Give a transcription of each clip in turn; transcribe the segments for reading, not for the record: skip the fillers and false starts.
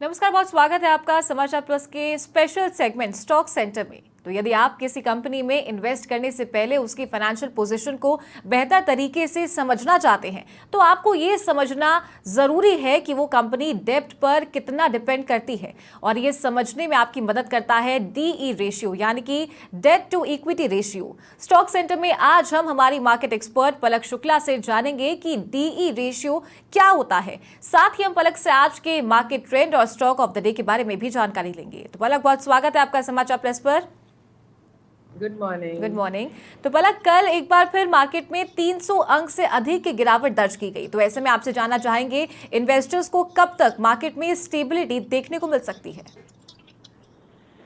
नमस्कार, बहुत स्वागत है आपका समाचार प्लस के स्पेशल सेगमेंट स्टॉक सेंटर में। तो यदि आप किसी कंपनी में इन्वेस्ट करने से पहले उसकी फाइनेंशियल पोजीशन को बेहतर तरीके से समझना चाहते हैं तो आपको ये समझना जरूरी है कि वो कंपनी डेब्ट पर कितना डिपेंड करती है, और ये समझने में आपकी मदद करता है डीई रेशियो, यानी कि debt to equity ratio. Stock centre में आज हम हमारी मार्केट एक्सपर्ट पलक शुक्ला से जानेंगे कि डीई रेशियो क्या होता है। साथ ही हम पलक से आज के मार्केट ट्रेंड और स्टॉक ऑफ द डे के बारे में भी जानकारी लेंगे। तो पलक, बहुत स्वागत है आपका समाचार प्लस पर। Good morning. तो पलक, कल एक बार फिर मार्केट में 300 अंक से अधिक की गिरावट दर्ज की गई। तो ऐसे में आपसे जानना चाहेंगे, इन्वेस्टर्स को कब तक मार्केट में स्टेबिलिटी देखने को मिल सकती है?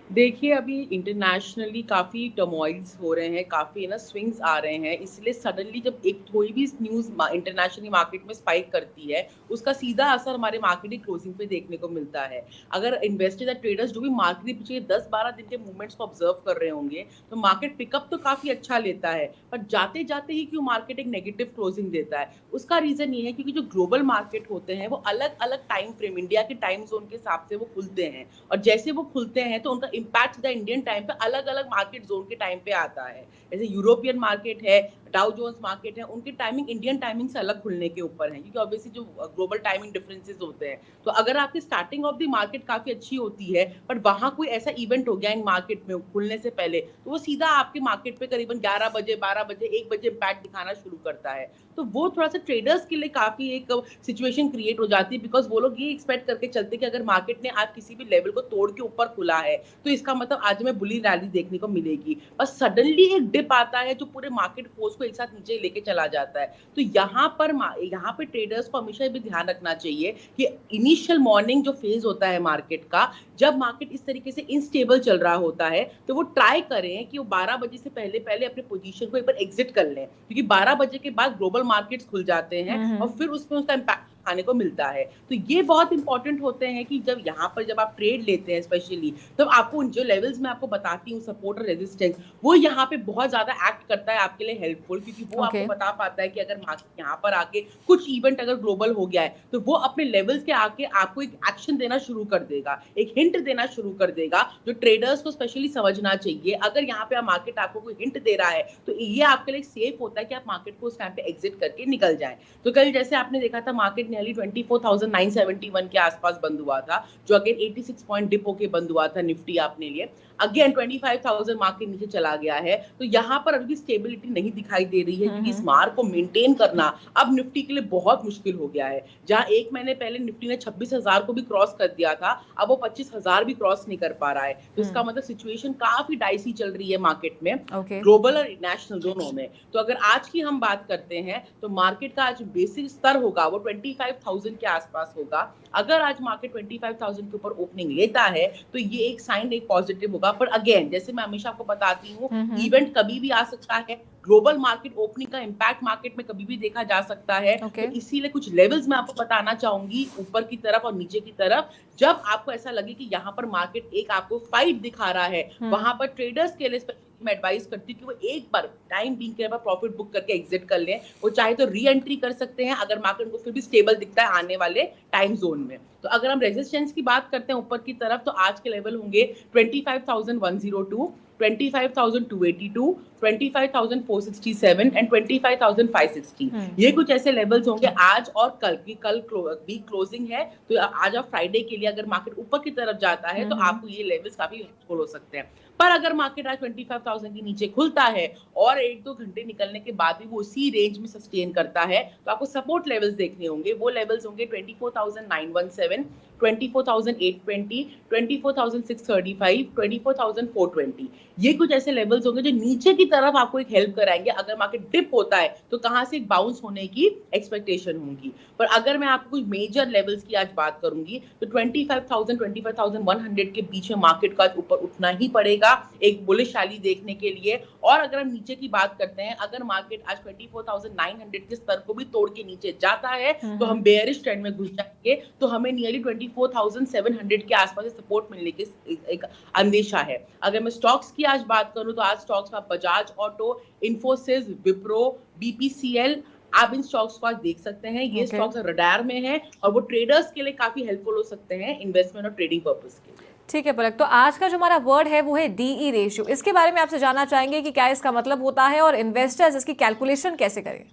देखिए, अभी इंटरनेशनली काफ़ी टर्मोइल्स हो रहे हैं, काफ़ी ना स्विंग्स आ रहे हैं, इसलिए सडनली जब एक कोई भी न्यूज़ इंटरनेशनली मार्केट में स्पाइक करती है, उसका सीधा असर हमारे मार्केट की क्लोजिंग पे देखने को मिलता है। अगर इन्वेस्टर्स या ट्रेडर्स जो भी मार्केट के पीछे 10-12 दिन के मूवमेंट्स को ऑब्जर्व कर रहे होंगे, तो मार्केट पिकअप तो काफ़ी अच्छा लेता है, पर जाते-जाते ही क्यों मार्केट एक नेगेटिव क्लोजिंग देता है? उसका रीज़न ये है क्योंकि जो ग्लोबल मार्केट होते हैं, वो अलग-अलग टाइम फ्रेम, इंडिया के टाइम ज़ोन के हिसाब से वो खुलते हैं, और जैसे वो खुलते हैं तो उनका इम्पैक्ट सीधा इंडियन टाइम पे अलग-अलग मार्केट ज़ोन के टाइम पे आता है। जैसे यूरोपियन मार्केट है, डाउ जोन्स मार्केट है, उनकी टाइमिंग इंडियन टाइमिंग से अलग खुलने के ऊपर है, क्योंकि ऑब्वियसली जो ग्लोबल टाइमिंग डिफरेंसेस होते हैं। तो अगर आपकी स्टार्टिंग ऑफ द मार्केट काफ़ी अच्छी होती है, बट वहाँ कोई ऐसा इवेंट हो गया इन मार्केट में खुलने से पहले, तो वो सीधा आपके मार्केट पे करीबन 11 बजे, 12 बजे, 1 बजे इम्पैक्ट दिखाना शुरू करता है। तो वो थोड़ा-सा ट्रेडर्स के लिए काफ़ी एक सिचुएशन क्रिएट हो जाती है, बिकॉज़ वो लोग ये एक्सपेक्ट करके चलते हैं कि अगर मार्केट ने आज किसी भी लेवल को तोड़ के ऊपर खुला है, तो इसका मतलब आज हमें बुलियन रैली देखने को मिलेगी। और सडनली एक डिप आता है जो पूरे मार्केट फोर्स को एक साथ नीचे लेके चला जाता है। तो यहाँ पे ट्रेडर्स को हमेशा ये भी ध्यान रखना चाहिए कि इनिशियल मॉर्निंग जो फेज़ होता है मार्केट का, जब मार्केट इस तरीके से इनस्टेबल चल रहा होता है, तो वो ट्राई करें कि वो 12 बजे से पहले-पहले अपने पोज़ीशन को एक बार एग्ज़िट कर लें। क्योंकि 12 बजे के बाद ग्लोबल मार्केट्स खुल जाते हैं और फिर उसमें उसका इम्पैक्ट खाने को मिलता है। तो ये बहुत इंपॉर्टेंट होते हैं कि जब आप ट्रेड लेते हैं स्पेशली, तब आपको उन जो लेवल्स मैं आपको बताती हूँ, सपोर्ट और रेजिस्टेंस, वो यहाँ पे बहुत ज़्यादा एक्ट करता है आपके लिए हेल्पफुल, क्योंकि वो आपको ओके। बता पाता है कि अगर मार्केट यहाँ पर आके कुछ इवेंट अगर ग्लोबल हो गया है, तो वो अपने लेवल्स के आके आपको एक एक्शन देना शुरू कर देगा, एक हिंट देना शुरू कर देगा, जो ट्रेडर्स को स्पेशली समझना चाहिए। अगर यहाँ पे मार्केट आपको कोई हिंट दे रहा है, तो ये आपके लिए सेफ होता है कि आप मार्केट को उस टाइम पे एग्जिट करके निकल जाएँ। तो कल जैसे आपने देखा था, मार्केट नियरली 24,971 के आसपास बंद हुआ था, जो अगेन 86 पॉइंट डिप होके बंद हुआ था निफ्टी आपने लिए। अगेन 25,000 मार्क के नीचे चला गया है, तो यहाँ पर अभी स्टेबिलिटी नहीं दिखाई दे रही है, क्योंकि इस मार्क को मेंटेन करना अब निफ्टी के लिए बहुत मुश्किल हो गया है। जहाँ 1 महीने पहले निफ्टी ने 26,000 को भी क्रॉस कर दिया था, अब वो 25,000 भी क्रॉस नहीं कर पा रहा है। तो इसका मतलब सिचुएशन काफ़ी डाइसी चल रही है मार्केट में, ओके। ग्लोबल और नेशनल दोनों में। तो अगर आज की हम बात करते हैं, तो मार्केट का आज बेसिक स्तर होगा वो 25,000 के आसपास होगा। अगर आज मार्केट 25,000 के ऊपर ओपनिंग लेता है, तो ये एक साइन, एक पॉजिटिव होगा। पर अगेन, जैसे मैं हमेशा आपको बताती हूँ, इवेंट कभी भी आ सकता है। ग्लोबल मार्केट ओपनिंग का इम्पैक्ट मार्केट में कभी भी देखा जा सकता है। तो ओके। इसीलिए कुछ लेवल्स मैं आपको बताना चाहूंगी, ऊपर की तरफ और नीचे की तरफ। जब आपको ऐसा लगे कि यहाँ पर मार्केट एक आपको फाइट दिखा रहा है, वहां पर ट्रेडर्स के लिए मैं एडवाइस करती हूँ कि वो एक बार टाइम बीइंग के बाद प्रॉफिट बुक करके एग्जिट कर लें। वो चाहे तो री एंट्री कर सकते हैं, अगर मार्केट को फिर भी स्टेबल दिखता है आने वाले टाइम जोन में। तो अगर हम रेजिस्टेंस की बात करते हैं ऊपर की तरफ, तो आज के लेवल होंगे 25,102, 25,282, 25,467 एंड 25,560। ये कुछ ऐसे लेवल्स होंगे आज और कल की। कल वीक क्लोजिंग है, तो आज और फ्राइडे के लिए अगर मार्केट ऊपर की तरफ जाता है, तो आपको ये लेवल्स काफी यूजफुल हो सकते हैं। पर अगर मार्केट आज 25,000 के नीचे खुलता है और 1-2 घंटे निकलने के बाद भी वो उसी रेंज में सस्टेन करता है, तो आपको सपोर्ट लेवल्स देखने होंगे। वो लेवल्स होंगे 24,917, 24,820, 24,635, 24,420। ये कुछ ऐसे लेवल्स होंगे जो नीचे की तरफ आपको एक हेल्प कराएंगे। अगर मार्केट डिप होता है, तो कहां से एक बाउंस होने की एक्सपेक्टेशन होगी। पर अगर मैं आपको कुछ मेजर लेवल्स की आज बात करूंगी, तो 25,000, 25,100 के बीच में मार्केट का ऊपर उठना ही पड़ेगा एक बुलिश रैली देखने के लिए। और अगर हम नीचे की बात करते हैं, अगर मार्केट आज 24,900 के स्तर को भी तोड़ के नीचे जाता है, तो हम बेयरिश ट्रेंड में घुस जाएंगे। तो हमें नियरली 24,700 के आसपास सपोर्ट मिलने की एक अंदेशा है। अगर मैं स्टॉक्स की आज बात करूं, तो आज स्टॉक्स में बजाज ऑटो, इन्फोसिस, विप्रो, बीपीसीएल, आप इन स्टॉक्स को आज देख सकते हैं। ये स्टॉक्स रडार में हैं और वो ट्रेडर्स के लिए काफी हेल्पफुल हो सकते हैं इन्वेस्टमेंट और ट्रेडिंग पर्पस के लिए। ठीक है पलक, तो आज का जो हमारा वर्ड है वो है डीई रेशियो। इसके बारे में आपसे जानना चाहेंगे कि क्या इसका मतलब होता है और इन्वेस्टर्स इसकी कैलकुलेशन कैसे करें।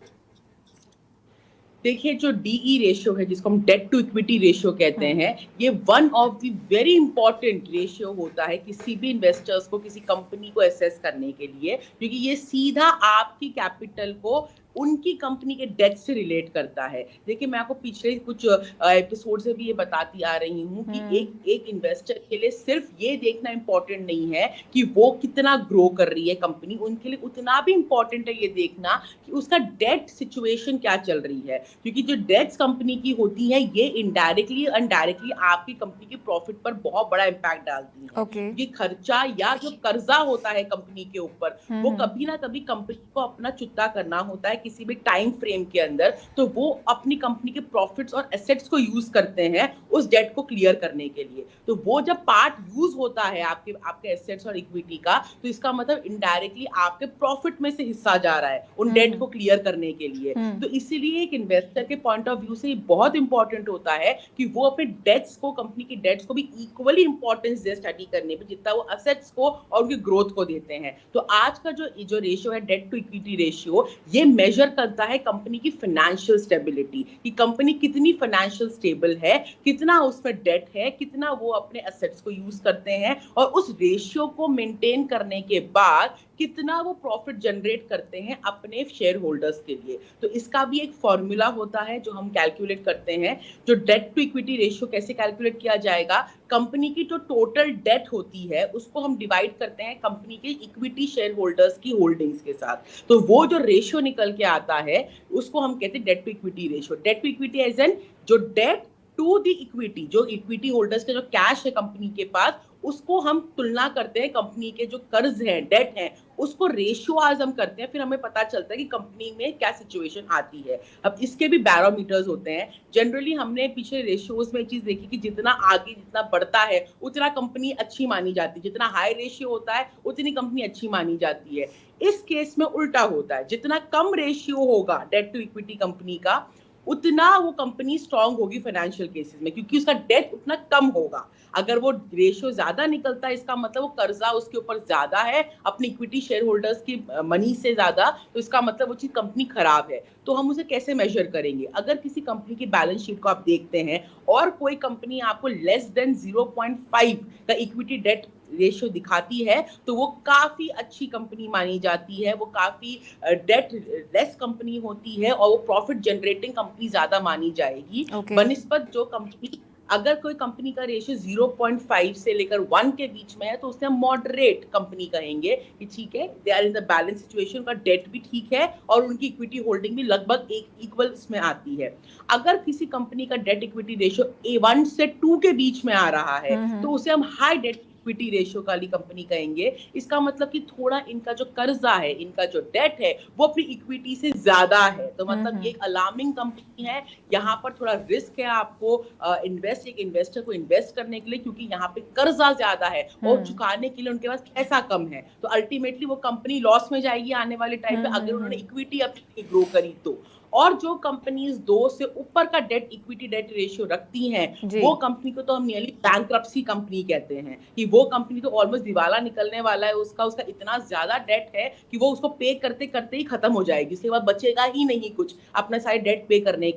देखिए, जो डीई रेशियो है, जिसको हम डेट टू इक्विटी रेशियो कहते हैं, ये one of the very important ratio होता है किसी भी इन्वेस्टर्स को किसी कंपनी को असेस करने के लिए, क्योंकि ये सीधा आपकी कैपिटल को उनकी कंपनी के डेट से रिलेट करता है। देखिए, मैं आपको पिछले कुछ एपिसोड से भी ये बताती आ रही हूँ कि एक इन्वेस्टर के लिए सिर्फ ये देखना इंपॉर्टेंट नहीं है कि वो कितना ग्रो कर रही है कंपनी, उनके लिए उतना भी इंपॉर्टेंट है ये देखना कि उसका डेट सिचुएशन क्या चल रही है, क्योंकि जो डेट्स कंपनी की होती है ये इनडायरेक्टली अनडायरेक्टली आपकी कंपनी के प्रॉफिट पर बहुत बड़ा इम्पैक्ट डालती है। ये खर्चा या जो कर्जा होता है कंपनी के ऊपर, वो कभी ना कभी कंपनी को अपना चुकता करना होता है किसी भी टाइम फ्रेम के अंदर, तो वो अपनी कंपनी के प्रॉफिट्स और एसेट्स को यूज करते हैं उस डेट को क्लियर करने के लिए। तो वो जब पार्ट यूज होता है आपके एसेट्स और इक्विटी का, तो इसका मतलब इनडायरेक्टली आपके प्रॉफिट में से हिस्सा जा रहा है उन डेट को क्लियर करने के लिए। तो इसीलिए एक इन्वेस्टर के पॉइंट ऑफ व्यू से बहुत इंपॉर्टेंट होता है कि वो अपने डेट्स को, कंपनी की डेट्स को भी इक्वली इंपॉर्टेंस दे स्टडी करने में जितना वो एसेट्स को और उनकी ग्रोथ को देते हैं। तो आज का जो रेशियो है डेट टू इक्विटी रेशियो, ये मेजर करता है कंपनी की फाइनेंशियल स्टेबिलिटी, कि कंपनी कितनी फाइनेंशियल स्टेबल है, कितना उसमें डेट है, कितना वो अपने एसेट्स को यूज करते हैं, और उस रेशियो को मेंटेन करने के बाद कितना वो प्रॉफिट जनरेट करते हैं अपने शेयर होल्डर्स के लिए। तो इसका भी एक फॉर्मूला होता है जो हम कैलकुलेट करते हैं। जो डेट टू इक्विटी रेशियो कैसे कैलकुलेट किया जाएगा, कंपनी की जो टोटल डेट होती है उसको हम डिवाइड करते हैं कंपनी के इक्विटी शेयर होल्डर्स की होल्डिंग्स के साथ। तो वो जो रेशियो निकल के आता है उसको हम कहते हैं debt to equity ratio. Debt to equity as an जो डेट टू द इक्विटी, जो इक्विटी होल्डर्स का जो कैश है कंपनी के पास, उसको हम तुलना करते हैं कंपनी के जो कर्ज हैं, डेट हैं, उसको रेशियो आज हम करते हैं, फिर हमें पता चलता है कि कंपनी में क्या सिचुएशन आती है। अब इसके भी बैरोमीटर्स होते हैं। जनरली हमने पिछले रेशियोज में चीज देखी कि जितना आगे जितना बढ़ता है उतना कंपनी अच्छी मानी जाती है, जितना हाई रेशियो होता है उतनी कंपनी अच्छी मानी जाती है। इस केस में उल्टा होता है, जितना कम रेशियो होगा डेट टू इक्विटी कंपनी का, उतना वो कंपनी स्ट्रांग होगी फाइनेंशियल केसेस में, क्योंकि उसका डेट उतना कम होगा। अगर वो रेशियो ज्यादा निकलता है, इसका मतलब वो कर्जा उसके ऊपर ज्यादा है अपनी इक्विटी शेयर होल्डर्स की मनी से ज्यादा, तो इसका मतलब वो चीज कंपनी खराब है। तो हम उसे कैसे मेजर करेंगे? अगर किसी कंपनी की बैलेंस शीट को आप देखते हैं और कोई कंपनी आपको लेस देन 0.5 का इक्विटी डेट रेशियो दिखाती है, तो वो काफी अच्छी कंपनी मानी जाती है, वो काफी डेट लेस कंपनी होती है और वो प्रॉफिट जनरेटिंग कंपनी ज्यादा मानी जाएगी। बनिस्बत जो कंपनी, अगर कोई कंपनी का रेशियो 0.5 से लेकर 1 के बीच में है, तो उसे हम मॉडरेट कंपनी कहेंगे कि ठीक है, they are in the balance situation, का डेट भी ठीक है और उनकी इक्विटी होल्डिंग भी लगभग एक इक्वल इसमें आती है। अगर किसी कंपनी का डेट इक्विटी रेशियो 1 से 2 के बीच में आ रहा है, तो उसे हम हाई डेट इक्विटी रेशियो वाली कंपनी कहेंगे। इसका मतलब कि थोड़ा इनका जो कर्जा है, इनका जो डेट है, वो अपनी इक्विटी से ज्यादा है। तो मतलब ये एक अलार्मिंग कंपनी है। यहाँ पर थोड़ा रिस्क है आपको एक इन्वेस्टर को इन्वेस्ट करने के लिए, क्योंकि यहाँ पे कर्जा ज्यादा है और चुकाने के लिए उनके पास पैसा कम है। तो अल्टीमेटली वो कंपनी लॉस में जाएगी आने वाले टाइम पे, अगर उन्होंने इक्विटी अपनी ग्रो करी तो। और जो कंपनीज 2 से ऊपर का डेट इक्विटी डेट रेशियो रखती हैं, वो कंपनी को तो हम नियरली बैंक्रप्सी कंपनी कहते हैं, कि वो कंपनी तो ऑलमोस्ट दिवाला निकलने वाला है, उसका इतना ज्यादा डेट है कि वो उसको पे करते करते ही खत्म हो जाएगी, उसके बाद बचेगा ही नहीं कुछ अपना सारे डेट पे करने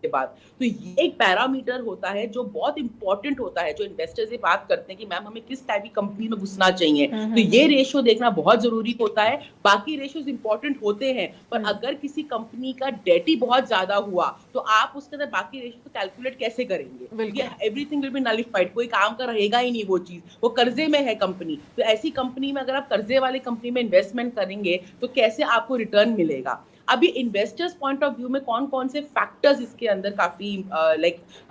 के बाद। तो ये एक पैरामीटर होता है जो बहुत इंपॉर्टेंट होता है, जो इन्वेस्टर से बात करते हैं कि मैम हमें किस टाइप की कंपनी में घुसना चाहिए। तो ये रेशियो देखना बहुत जरूरी होता है। बाकी रेशियोज इंपॉर्टेंट होते हैं, पर अगर किसी कंपनी का डेट ही बहुत ज्यादा हुआ, तो आप उसके अंदर बाकी रेशियो को कैलकुलेट कैसे करेंगे? एवरीथिंग विल बी नलिफाइड, कोई काम का रहेगा ही नहीं वो चीज, वो कर्जे में है कंपनी। तो ऐसी कंपनी में अगर आप कर्जे वाली कंपनी में इन्वेस्टमेंट करेंगे तो कैसे आपको रिटर्न मिलेगा? अभी इन्वेस्टर्स पॉइंट ऑफ व्यू में कौन कौन से फैक्टर्स इसके अंदर काफी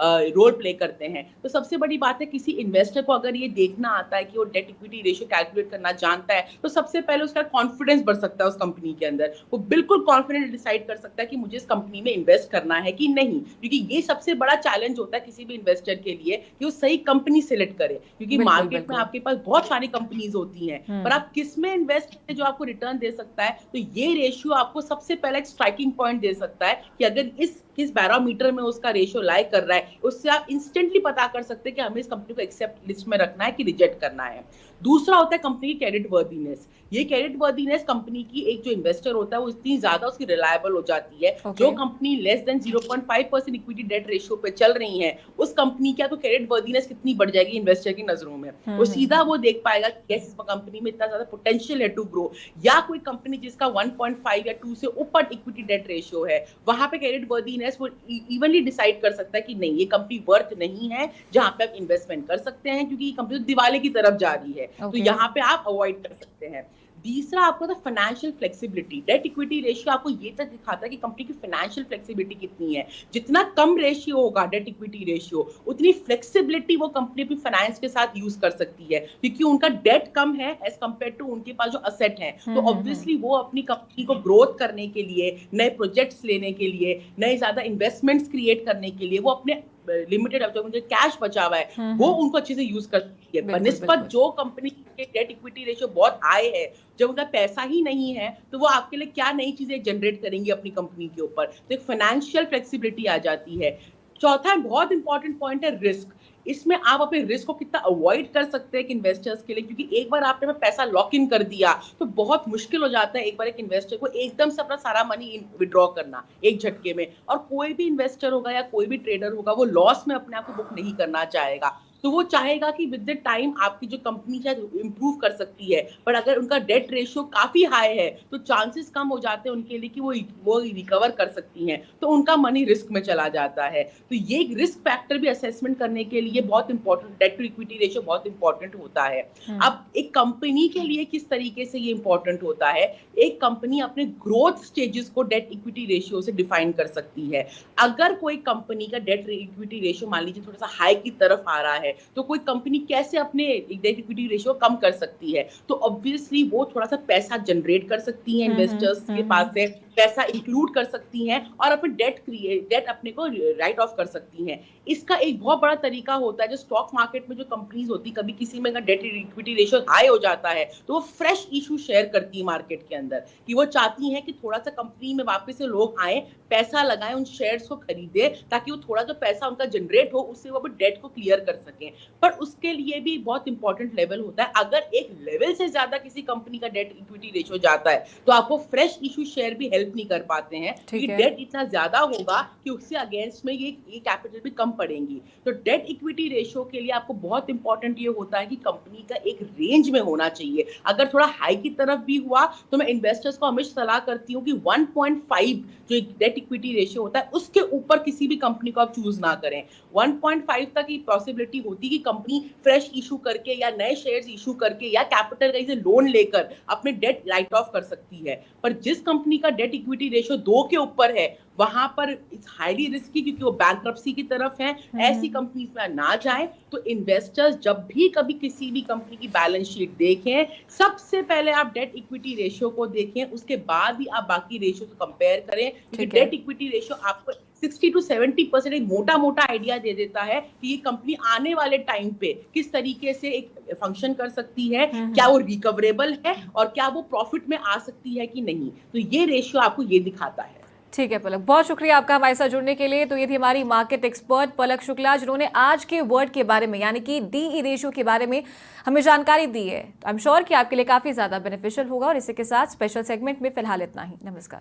रोल प्ले करते हैं? तो सबसे बड़ी बात है, किसी इन्वेस्टर को अगर ये देखना आता है कि वो डेट इक्विटी रेशियो कैलकुलेट करना जानता है, तो सबसे पहले उसका कॉन्फिडेंस बढ़ सकता है उस कंपनी के अंदर। वो बिल्कुल कॉन्फिडेंट डिसाइड कर सकता है कि मुझे इस कंपनी में इन्वेस्ट करना है कि नहीं, क्योंकि ये सबसे बड़ा चैलेंज होता है किसी भी इन्वेस्टर के लिए कि वो सही कंपनी सिलेक्ट करे, क्योंकि मार्केट में आपके पास बहुत सारी कंपनीज होती हैं, पर आप किस में इन्वेस्ट करें जो आपको रिटर्न दे सकता है। तो ये रेशियो आपको सबसे पहले एक स्ट्राइकिंग पॉइंट दे सकता है कि अगर किस बैरोमीटर में उसका रेशियो लाई कर रहा है, उससे आप इंस्टेंटली पता कर सकते हैं कि हमें इस कंपनी को एक्सेप्ट लिस्ट में रखना है कि रिजेक्ट करना है। दूसरा होता है कंपनी की क्रेडिट वर्दीनेस। ये क्रेडिट वर्दीनेस कंपनी की एक जो इन्वेस्टर होता है वो इतनी ज्यादा उसकी रिलायबल हो जाती है। जो company less than 0.5% equity debt ratio पे चल रही है, उस कंपनी की तो क्रेडिट वर्दीनेस कितनी बढ़ जाएगी इन्वेस्टर की नजरों में। वो सीधा वो देख पाएगा कि इस कंपनी में इतना ज्यादा पोटेंशियल है टू ग्रो। या कोई कंपनी जिसका 1.5 या 2 से ऊपर इक्विटी डेट रेशियो है, वहां पे क्रेडिट वर्दीनेस वो इवनली डिसाइड कर सकता है कि नहीं, ये कंपनी वर्थ नहीं है जहां पे आप इन्वेस्टमेंट कर सकते हैं, क्योंकि ये कंपनी तो दिवाले की तरफ जा रही है। तो यहाँ पे आप अवॉइड कर सकते हैं। तीसरा आपको financial flexibility. Debt equity ratio आपको ये तक दिखाता है कि कंपनी की फाइनेंशियल फ्लेक्सिबिलिटी कितनी है। जितना कम रेशियो होगा डेट इक्विटी रेशियो, उतनी फ्लेक्सिबिलिटी वो कंपनी अपनी फाइनेंस के साथ यूज कर सकती है, क्योंकि उनका डेट कम है एज कम्पेयर टू उनके पास जो असेट है। तो ऑब्वियसली वो अपनी कंपनी को ग्रोथ करने के लिए, नए प्रोजेक्ट्स लेने के लिए, नए ज्यादा इन्वेस्टमेंट्स क्रिएट करने के लिए वो अपने लिमिटेड अब जो मुझे कैश बचा हुआ है वो उनको अच्छे से यूज कर सकती है। बनिस्बत जो कंपनी के डेट इक्विटी रेशियो बहुत हाई है, जब उनका पैसा ही नहीं है, तो वो आपके लिए क्या नई चीजें जनरेट करेंगी अपनी कंपनी के ऊपर। तो एक फाइनेंशियल फ्लेक्सिबिलिटी आ जाती है। चौथा बहुत इंपॉर्टेंट पॉइंट है रिस्क। इसमें आप अपने रिस्क को कितना अवॉइड कर सकते हैं इन्वेस्टर्स के लिए, क्योंकि एक बार आपने पैसा लॉक इन कर दिया तो बहुत मुश्किल हो जाता है एक बार एक इन्वेस्टर को एकदम से अपना सारा मनी विड्रॉ करना एक झटके में। और कोई भी इन्वेस्टर होगा या कोई भी ट्रेडर होगा वो लॉस में अपने आप को बुक नहीं करना चाहेगा। तो वो चाहेगा कि विद द टाइम आपकी जो कंपनी शायद इंप्रूव कर सकती है, पर अगर उनका डेट रेशियो काफी हाई है तो चांसेस कम हो जाते हैं उनके लिए कि वो रिकवर कर सकती हैं, तो उनका मनी रिस्क में चला जाता है। तो ये रिस्क फैक्टर भी असेसमेंट करने के लिए बहुत important, debt to equity ratio बहुत इंपॉर्टेंट होता है। अब एक कंपनी के लिए किस तरीके से ये इंपॉर्टेंट होता है, एक कंपनी अपने ग्रोथ स्टेजेस को डेट इक्विटी रेशियो से डिफाइन कर सकती है। अगर कोई कंपनी का डेट इक्विटी रेशियो मान लीजिए थोड़ा सा हाई की तरफ आ रहा है, तो कोई कंपनी कैसे अपने डेट इक्विटी रेशियो कम कर सकती है? तो ऑब्वियसली वो थोड़ा सा पैसा जनरेट कर सकती है इन्वेस्टर्स के पास से, पैसा इंक्लूड कर सकती हैं और अपने डेट अपने को राइट ऑफ कर सकती हैं। इसका एक बहुत बड़ा तरीका होता है, जो स्टॉक मार्केट में जो कंपनीज होती, कभी किसी में डेट इक्विटी रेशियो हाई हो जाता है तो वो फ्रेश इशू शेयर करती है मार्केट के अंदर, कि वो चाहती हैं कि थोड़ा सा कंपनी में वापस से लोग आए, पैसा लगाएं, उन शेयर्स को खरीदे, ताकि वो थोड़ा जो पैसा उनका जनरेट हो उससे वो अपने डेट को क्लियर कर सकें। पर उसके लिए भी बहुत इंपॉर्टेंट लेवल होता है। अगर एक लेवल से ज्यादा किसी कंपनी का डेट इक्विटी रेशियो जाता है तो आपको फ्रेश इशू शेयर भी हेल्प नहीं कर पाते हैं, क्योंकि डेट इतना ज्यादा होगा कि उससे अगेंस्ट में ये कैपिटल भी कम पड़ेंगी। तो डेट इक्विटी रेशियो के लिए आपको बहुत इंपॉर्टेंट ये होता है कि कंपनी का एक रेंज में होना चाहिए। अगर थोड़ा हाई की तरफ भी हुआ तो मैं इन्वेस्टर्स को हमेशा सलाह करती हूँ कि 1.5 जो डेट इक्विटी रेशियो होता है उसके ऊपर किसी भी कंपनी को आप चूज ना करें। 1.5 तक की पॉसिबिलिटी होती है कि कंपनी फ्रेश इशू करके या नए शेयर्स इशू करके या कैपिटल कहीं से लोन लेकर अपने डेट राइट ऑफ कर सकती है। पर जिस कंपनी का डेट इक्विटी रेशियो 2 के ऊपर है, वहां पर इट्स हाईली रिस्की, क्योंकि वो बैंक्रप्सी की तरफ है। ऐसी कंपनीज में ना जाएं। तो इन्वेस्टर्स जब भी कभी किसी भी कंपनी की बैलेंस शीट देखें, सबसे पहले आप डेट इक्विटी रेशियो को देखें, उसके बाद ही आप बाकी रेशियो को कंपेयर करें, क्योंकि डेट इक्विटी रेशियो आपको 60 to 70% एक मोटा आइडिया दे देता है कि ये कंपनी आने वाले टाइम पे किस तरीके से एक फंक्शन कर सकती है, क्या वो रिकवरेबल है और क्या वो प्रॉफिट में आ सकती है कि नहीं। तो ये रेशियो आपको ये दिखाता है। ठीक है पलक, बहुत शुक्रिया आपका हमारे साथ जुड़ने के लिए। तो ये थी हमारी मार्केट एक्सपर्ट पलक शुक्ला, जिन्होंने आज के वर्ड के बारे में यानी कि डीई रेशियो के बारे में हमें जानकारी दी है। आई एम श्योर कि आपके लिए काफी ज्यादा बेनिफिशियल होगा। और इसी के साथ स्पेशल सेगमेंट में फिलहाल इतना ही। नमस्कार।